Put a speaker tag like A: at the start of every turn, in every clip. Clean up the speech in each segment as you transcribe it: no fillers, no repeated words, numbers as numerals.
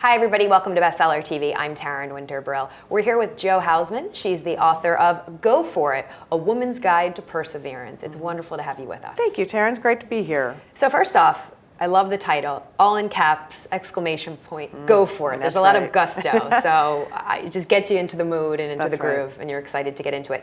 A: Hi everybody, welcome to Bestseller TV. I'm Taryn Winter Brill. We're here with Jo Hausman. She's the author of Go For It, A Woman's Guide to Perseverance. It's wonderful to have you with us.
B: Thank you, Taryn. It's great to be here.
A: So first off, I love the title, all in caps, exclamation point, go for it. There's a lot of gusto, so it just gets you into the mood and into the groove, and you're excited to get into it.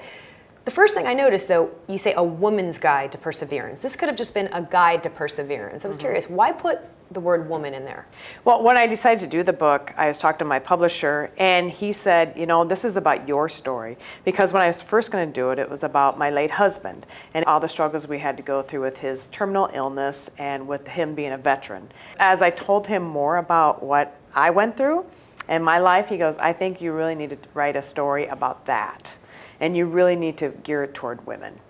A: The first thing I noticed, though, you say a woman's guide to perseverance. This could have just been a guide to perseverance. I was curious, why put the word woman in there?
B: Well, when I decided to do the book, I was talking to my publisher, and he said, you know, this is about your story. Because when I was first going to do it, it was about my late husband and all the struggles we had to go through with his terminal illness and with him being a veteran. As I told him more about what I went through in my life, he goes, I think you really need to write a story about that. And you really need to gear it toward women.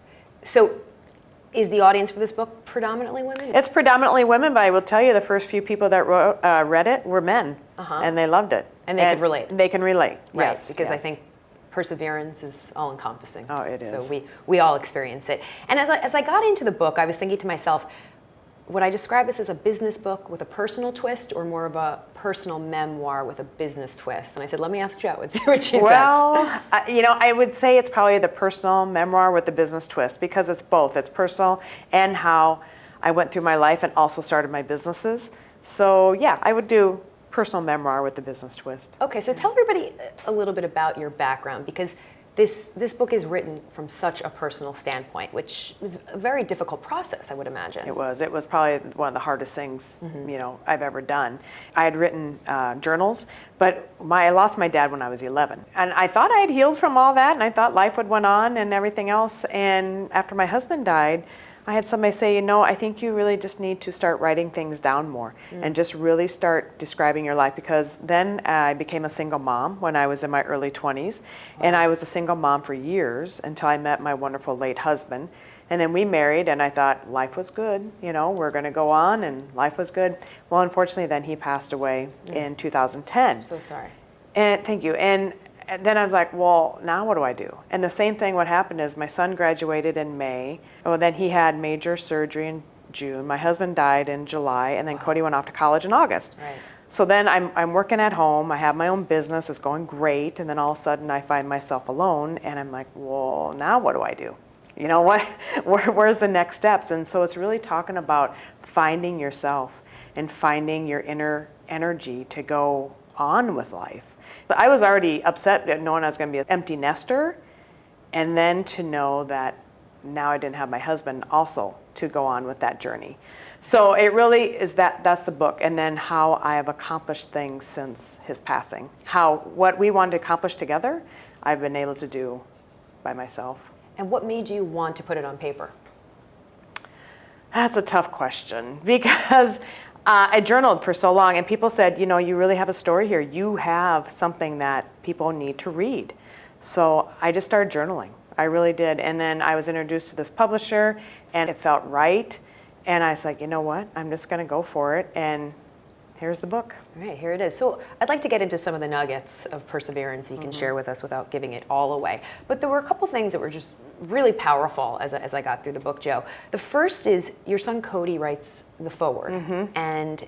A: So is the audience for this book predominantly women?
B: It's predominantly women, but I will tell you the first few people that read it were men, and they loved it.
A: And they could relate.
B: They can relate,
A: right,
B: yes.
A: Because
B: yes.
A: I think perseverance is all-encompassing.
B: Oh, it is.
A: So we all experience it. And as I got into the book, I was thinking to myself, would I describe this as a business book with a personal twist or more of a personal memoir with a business twist? And I said, let me ask Jo and see what she says.
B: Well, you know, I would say it's probably the personal memoir with the business twist because it's both. It's personal and how I went through my life and also started my businesses. So yeah, I would do personal memoir with the business twist.
A: Okay, so tell everybody a little bit about your background because this book is written from such a personal standpoint, which was a very difficult process, I would imagine.
B: It was. It was probably one of the hardest things, you know, I've ever done. I had written journals, but I lost my dad when I was 11. And I thought I had healed from all that, and I thought life would went on and everything else. And after my husband died, I had somebody say, you know, I think you really just need to start writing things down more and just really start describing your life, because then I became a single mom when I was in my early 20s. And I was a single mom for years until I met my wonderful late husband. And then we married, and I thought life was good, you know, we're going to go on, and life was good. Well, unfortunately, then he passed away in 2010.
A: I'm so sorry.
B: And thank you. And then I was like, well, now what do I do? And the same thing, what happened is my son graduated in May. Well, then he had major surgery in June. My husband died in July, and then Cody went off to college in August.
A: Right.
B: So then I'm working at home. I have my own business. It's going great. And then all of a sudden I find myself alone, and I'm like, well, now what do I do? You know what? Where's the next steps? And so it's really talking about finding yourself and finding your inner energy to go on with life. But I was already upset at knowing I was going to be an empty nester, and then to know that now I didn't have my husband also to go on with that journey. So it really is that's the book, and then how I have accomplished things since his passing. What we wanted to accomplish together, I've been able to do by myself.
A: And what made you want to put it on paper?
B: That's a tough question because I journaled for so long, and people said, you know, you really have a story here. You have something that people need to read. So I just started journaling. I really did. And then I was introduced to this publisher, and it felt right. And I was like, you know what? I'm just going to go for it. And here's the book.
A: All right, here it is. So I'd like to get into some of the nuggets of perseverance you can share with us without giving it all away. But there were a couple things that were just really powerful as I got through the book, Jo. The first is your son Cody writes the foreword. And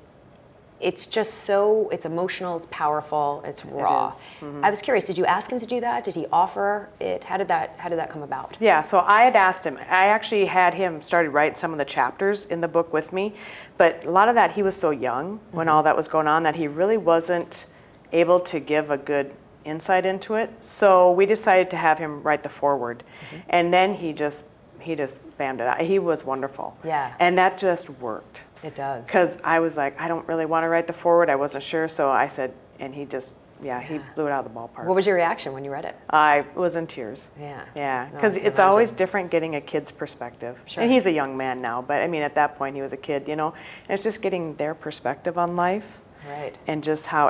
A: it's just it's emotional, it's powerful, it's raw.
B: It is.
A: I was curious, did you ask him to do that? Did he offer it? How did that come about?
B: Yeah, so I had asked him. I actually had him started writing some of the chapters in the book with me, but a lot of that, he was so young when all that was going on that he really wasn't able to give a good insight into it. So we decided to have him write the foreword, and then he just bammed it out. He was wonderful.
A: Yeah.
B: And that just worked.
A: It does.
B: Because I was like, I don't really want to write the foreword. I wasn't sure, so I said, and he just, he blew it out of the ballpark.
A: What was your reaction when you read it?
B: I was in tears.
A: Yeah.
B: Yeah,
A: No,
B: because
A: I can
B: it's always
A: imagine.
B: different getting a kid's perspective.
A: Sure.
B: And he's a young man now, but I mean, at that point, he was a kid, you know. And it's just getting their perspective on life.
A: Right.
B: And just how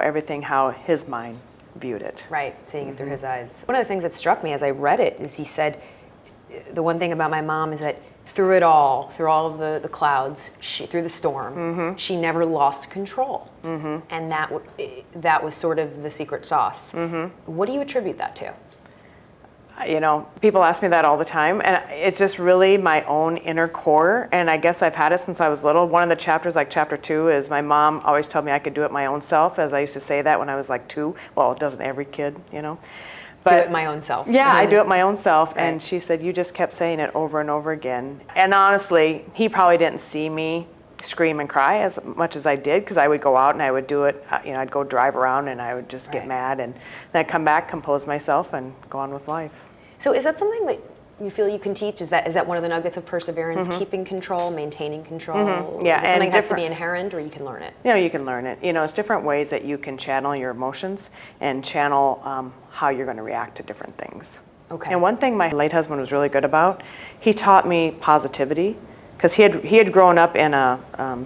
B: his mind viewed it.
A: Right, seeing it through his eyes. One of the things that struck me as I read it is he said, the one thing about my mom is that through it all, through all of the clouds, through the storm, she never lost control. And that was sort of the secret sauce. What do you attribute that to?
B: You know, people ask me that all the time, and it's just really my own inner core, and I guess I've had it since I was little. One of the chapters, like chapter 2, is my mom always told me I could do it my own self, as I used to say that when I was like 2. Well, doesn't every kid, you know?
A: But, do it my own self.
B: Yeah, I do it my own self,
A: Right.
B: and she said, you just kept saying it over and over again. And honestly, he probably didn't see me scream and cry as much as I did, because I would go out and I would do it, you know, I'd go drive around and I would just get mad, and then I'd come back, compose myself, and go on with life.
A: So is that something that you feel you can teach? Is that one of the nuggets of perseverance, keeping control, maintaining control?
B: Yeah,
A: is it something that has to be inherent, or you can learn it?
B: You know, you can learn it. You know, it's different ways that you can channel your emotions and channel how you're going to react to different things.
A: Okay.
B: And one thing my late husband was really good about, he taught me positivity, because he had grown up in a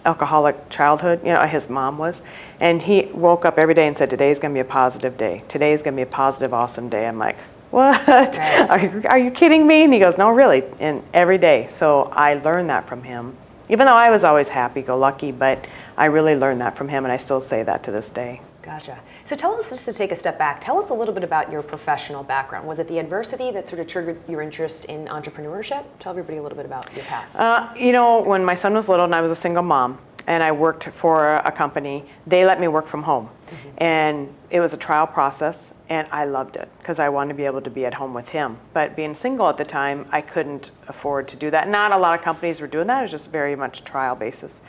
B: alcoholic childhood, you know, his mom was, and he woke up every day and said, today's going to be a positive day. Today's going to be a positive, awesome day. I'm like, what? Right. Are you kidding me? And he goes, no, really, and every day. So I learned that from him. Even though I was always happy-go-lucky, but I really learned that from him, and I still say that to this day.
A: Gotcha. So tell us, just to take a step back, tell us a little bit about your professional background. Was it the adversity that sort of triggered your interest in entrepreneurship? Tell everybody a little bit about your path.
B: You know, when my son was little and I was a single mom, and I worked for a company, they let me work from home. And it was a trial process, and I loved it, because I wanted to be able to be at home with him. But being single at the time, I couldn't afford to do that. Not a lot of companies were doing that. It was just very much trial basis.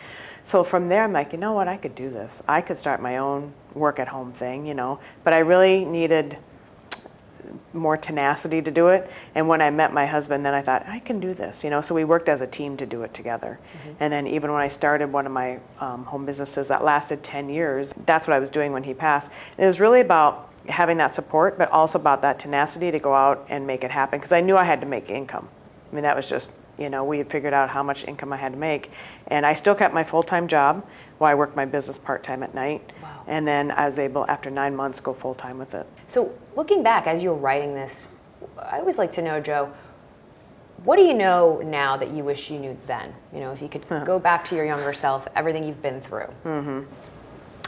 B: So from there, I'm like, you know what, I could do this. I could start my own work at home thing, you know. But I really needed more tenacity to do it. And when I met my husband, then I thought, I can do this, you know. So we worked as a team to do it together. And then even when I started one of my home businesses that lasted 10 years, that's what I was doing when he passed. It was really about having that support, but also about that tenacity to go out and make it happen, because I knew I had to make income. I mean, that was just, you know, we had figured out how much income I had to make. And I still kept my full-time job while I worked my business part-time at night.
A: Wow.
B: And then I was able, after 9 months, go full-time with it.
A: So looking back, as you were writing this, I always like to know, Jo, what do you know now that you wish you knew then? You know, if you could go back to your younger self, everything you've been through.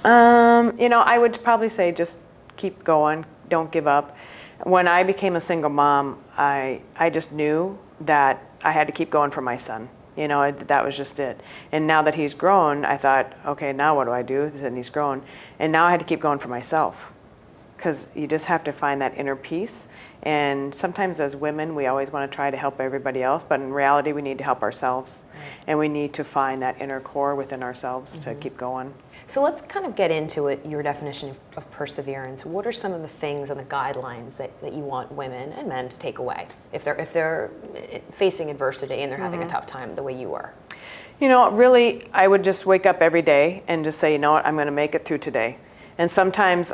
B: You know, I would probably say just keep going, don't give up. When I became a single mom, I just knew that I had to keep going for my son. You know, that was just it. And now that he's grown, I thought, okay, now what do I do? And he's grown. And now I had to keep going for myself, because you just have to find that inner peace. And sometimes as women, we always want to try to help everybody else, but in reality, we need to help ourselves. And we need to find that inner core within ourselves to keep going.
A: So let's kind of get into it, your definition of perseverance. What are some of the things and the guidelines that you want women and men to take away if they're facing adversity and they're having a tough time the way you are?
B: You know, really, I would just wake up every day and just say, you know what, I'm going to make it through today. And sometimes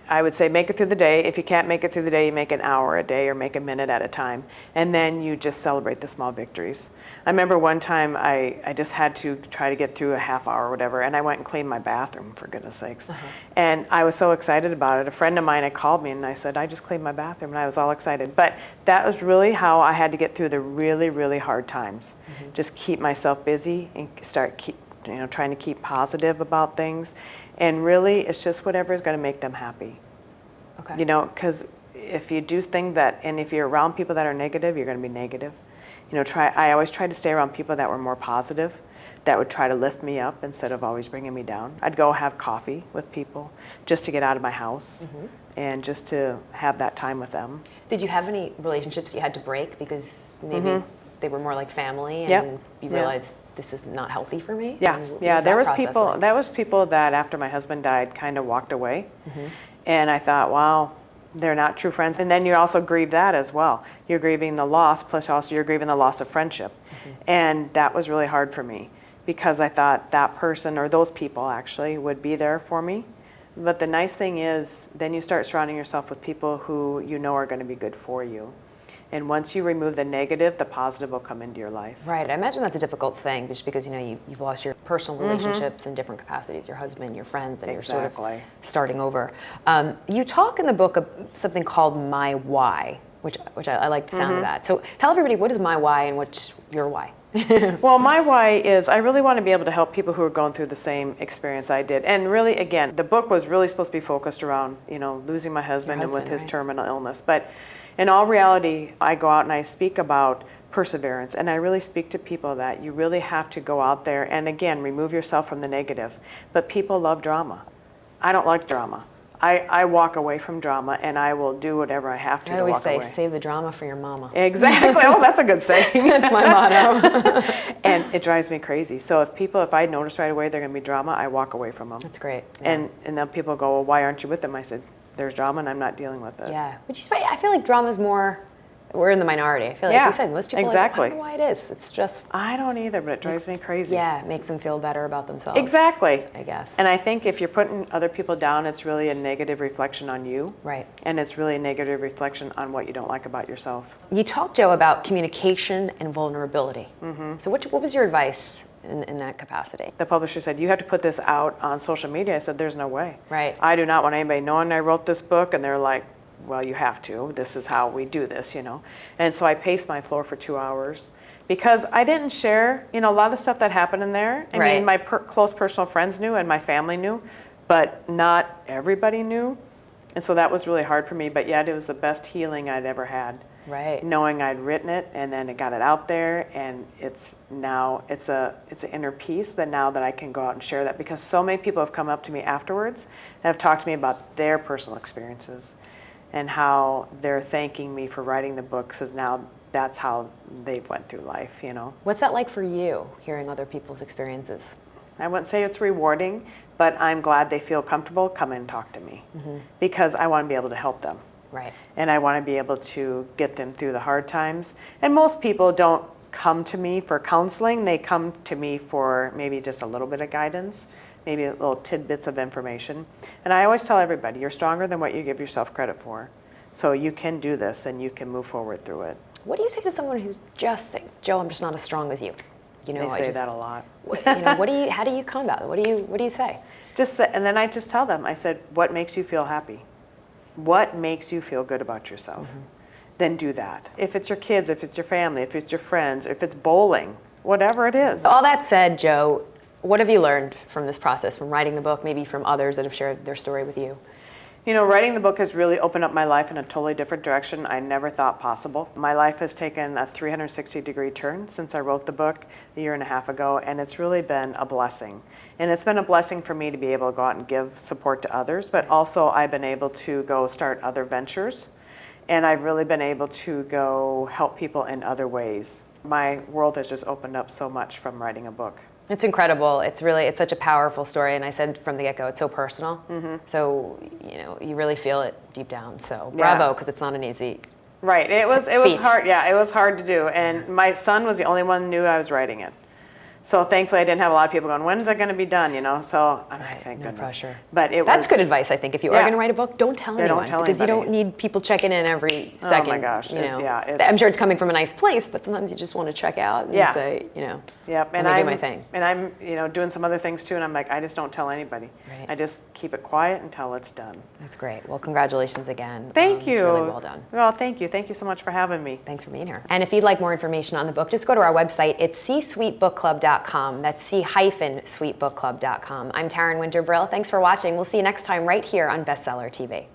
B: I would say make it through the day. If you can't make it through the day, you make an hour a day or make a minute at a time. And then you just celebrate the small victories. I remember one time I just had to try to get through a half hour or whatever, and I went and cleaned my bathroom, for goodness sakes. And I was so excited about it. A friend of mine had called me and I said, I just cleaned my bathroom, and I was all excited. But that was really how I had to get through the really, really hard times. Just keep myself busy and trying to keep positive about things. And really, it's just whatever is going to make them happy.
A: Okay.
B: You know, because if you do things and if you're around people that are negative, you're going to be negative. You know, I always tried to stay around people that were more positive, that would try to lift me up instead of always bringing me down. I'd go have coffee with people just to get out of my house and just to have that time with them.
A: Did you have any relationships you had to break because maybe they were more like family and you realized this is not healthy for me?
B: There was people that after my husband died kind of walked away. And I thought, wow, they're not true friends. And then you also grieve that as well. You're grieving the loss, plus also you're grieving the loss of friendship. And that was really hard for me, because I thought that person, or those people actually, would be there for me. But the nice thing is, then you start surrounding yourself with people who you know are going to be good for you. And once you remove the negative, the positive will come into your life.
A: Right. I imagine that's a difficult thing, just because you've lost your personal relationships in different capacities, your husband, your friends, and you're sort of starting over. You talk in the book of something called My Why, which I like the sound of that. So tell everybody, what is my why and what's your why?
B: Well, my why is I really want to be able to help people who are going through the same experience I did. And really, again, the book was really supposed to be focused around, losing my husband and with his terminal illness. But In all reality, I go out and I speak about perseverance, and I really speak to people that you really have to go out there and, again, remove yourself from the negative. But people love drama. I don't like drama. I walk away from drama, and I will do whatever I have to walk away.
A: I always say, save the drama for your mama.
B: Exactly. Oh, that's a good saying.
A: That's my motto.
B: And it drives me crazy. So if I notice right away they're going to be drama, I walk away from them.
A: That's great. Yeah.
B: And then people go, well, why aren't you with them? I said, there's drama and I'm not dealing with it.
A: Yeah. Which is why I feel like drama's more, we're in the minority. I feel like you said, most people
B: exactly.
A: I don't know why it is. It's just.
B: I don't either, but it drives me crazy.
A: Yeah, it makes them feel better about themselves.
B: Exactly.
A: I guess.
B: And I think if you're putting other people down, it's really a negative reflection on you.
A: Right.
B: And it's really a negative reflection on what you don't like about yourself.
A: You talked, Jo, about communication and vulnerability. Mm-hmm. So what was your advice in that capacity?
B: The publisher said, you have to put this out on social media. I said, there's no way.
A: Right.
B: I do not want anybody knowing I wrote this book, and they're like, well, you have to. This is how we do this, you know. And so I paced my floor for 2 hours because I didn't share, a lot of the stuff that happened in there. I mean, my close personal friends knew and my family knew, but not everybody knew. And so that was really hard for me, but yet it was the best healing I'd ever had.
A: Right.
B: Knowing I'd written it and then it got it out there, and it's an inner peace that now that I can go out and share that, because so many people have come up to me afterwards and have talked to me about their personal experiences and how they're thanking me for writing the book, because now that's how they've went through life,
A: What's that like for you, hearing other people's experiences?
B: I wouldn't say it's rewarding, but I'm glad they feel comfortable, come and talk to me, because I want to be able to help them.
A: Right.
B: And I want to be able to get them through the hard times. And most people don't come to me for counseling. They come to me for maybe just a little bit of guidance, maybe little tidbits of information. And I always tell everybody, you're stronger than what you give yourself credit for. So you can do this and you can move forward through it.
A: What do you say to someone who's just saying, Jo, I'm just not as strong as you?
B: They say that a lot.
A: How do you combat it? What do you say?
B: And then I just tell them, I said, what makes you feel happy? What makes you feel good about yourself? Then do that. If it's your kids, if it's your family, if it's your friends, if it's bowling, whatever it is.
A: All that said, Jo, what have you learned from this process, from writing the book, maybe from others that have shared their story with you?
B: Writing the book has really opened up my life in a totally different direction I never thought possible. My life has taken a 360-degree turn since I wrote the book a year and a half ago, and it's really been a blessing. And it's been a blessing for me to be able to go out and give support to others, but also I've been able to go start other ventures, and I've really been able to go help people in other ways. My world has just opened up so much from writing a book.
A: It's incredible. It's such a powerful story, and I said from the get-go, it's so personal. So you really feel it deep down. So bravo, because it's not an easy.
B: Right. It was hard. Yeah, it was hard to do, and my son was the only one who knew I was writing it. So thankfully, I didn't have a lot of people going, "When's it going to be done?" So thank goodness.
A: Pressure.
B: But
A: that's good advice, I think. If you are going to write a book, don't tell anyone,
B: don't tell
A: because
B: anybody.
A: You don't need people checking in every second.
B: Oh my gosh!
A: I'm sure it's coming from a nice place, but sometimes you just want to check out and say,
B: Yep.
A: And I do my thing.
B: And I'm doing some other things too, and I'm like, I just don't tell anybody.
A: Right.
B: I just keep it quiet until it's done.
A: That's great. Well, congratulations again.
B: Thank you.
A: It's really well done.
B: Well, thank you. Thank you so much for having me.
A: Thanks for being here. And if you'd like more information on the book, just go to our website. It's c-suitebookclub.com. That's c-suitebookclub.com. I'm Taryn Winter Brill. Thanks for watching. We'll see you next time right here on Bestseller TV.